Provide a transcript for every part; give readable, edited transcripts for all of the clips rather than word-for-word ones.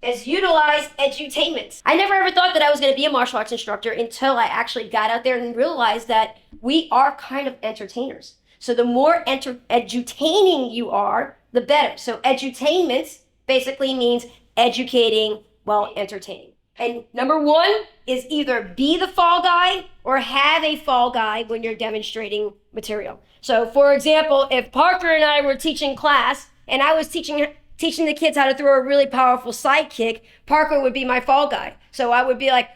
is utilize edutainment. I never ever thought that I was going to be a martial arts instructor until I actually got out there and realized that we are kind of entertainers. So the more edutaining you are, the better. So edutainment basically means educating while entertaining. And number one is either be the fall guy or have a fall guy when you're demonstrating material. So for example, if Parker and I were teaching class and I was teaching the kids how to throw a really powerful side kick, Parker would be my fall guy. So I would be like,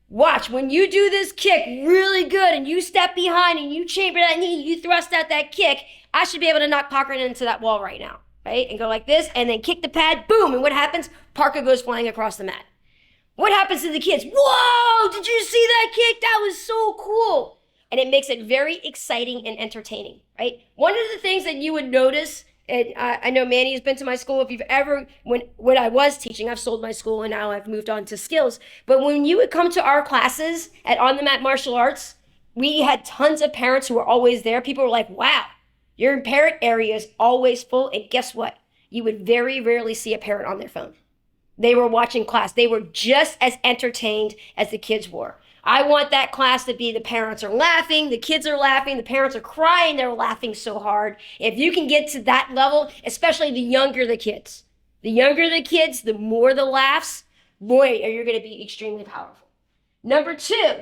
watch, when you do this kick really good and you step behind and you chamber that knee, you thrust out that kick, I should be able to knock Parker into that wall right now, right? And go like this and then kick the pad, boom. And what happens? Parker goes flying across the mat. What happens to the kids? Whoa, did you see that kick? That was so cool. And it makes it very exciting and entertaining, right? One of the things that you would notice, and I know Manny has been to my school. If you've ever, when I was teaching, I've sold my school and now I've moved on to skills. But when you would come to our classes at On the Mat Martial Arts, we had tons of parents who were always there. People were like, wow, your parent area is always full. And guess what? You would very rarely see a parent on their phone. They were watching class. They were just as entertained as the kids were. I want that class to be the parents are laughing, the kids are laughing, the parents are crying, they're laughing so hard. If you can get to that level, especially the younger the kids, the more the laughs, boy, are you going to be extremely powerful. Number two,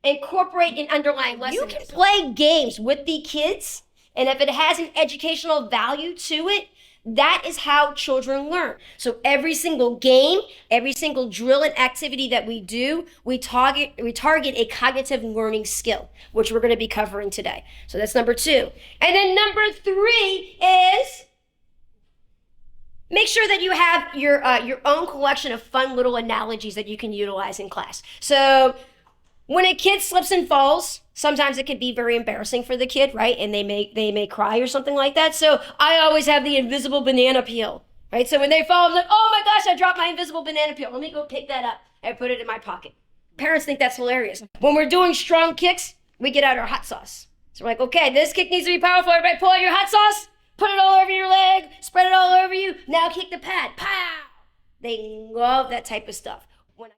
incorporate an underlying lesson. You can play games with the kids, and if it has an educational value to it, that is how children learn. So every single game, every single drill and activity that we do, we target a cognitive learning skill, which we're going to be covering today. So that's number two. And then number three is make sure that you have your own collection of fun little analogies that you can utilize in class. So when a kid slips and falls, sometimes it can be very embarrassing for the kid, right? And they may cry or something like that. So I always have the invisible banana peel, right? So when they fall, I'm like, oh my gosh, I dropped my invisible banana peel. Let me go pick that up and put it in my pocket. Parents think that's hilarious. When we're doing strong kicks, we get out our hot sauce. So we're like, okay, this kick needs to be powerful. Everybody pull out your hot sauce, put it all over your leg, spread it all over you. Now kick the pad, pow! They love that type of stuff.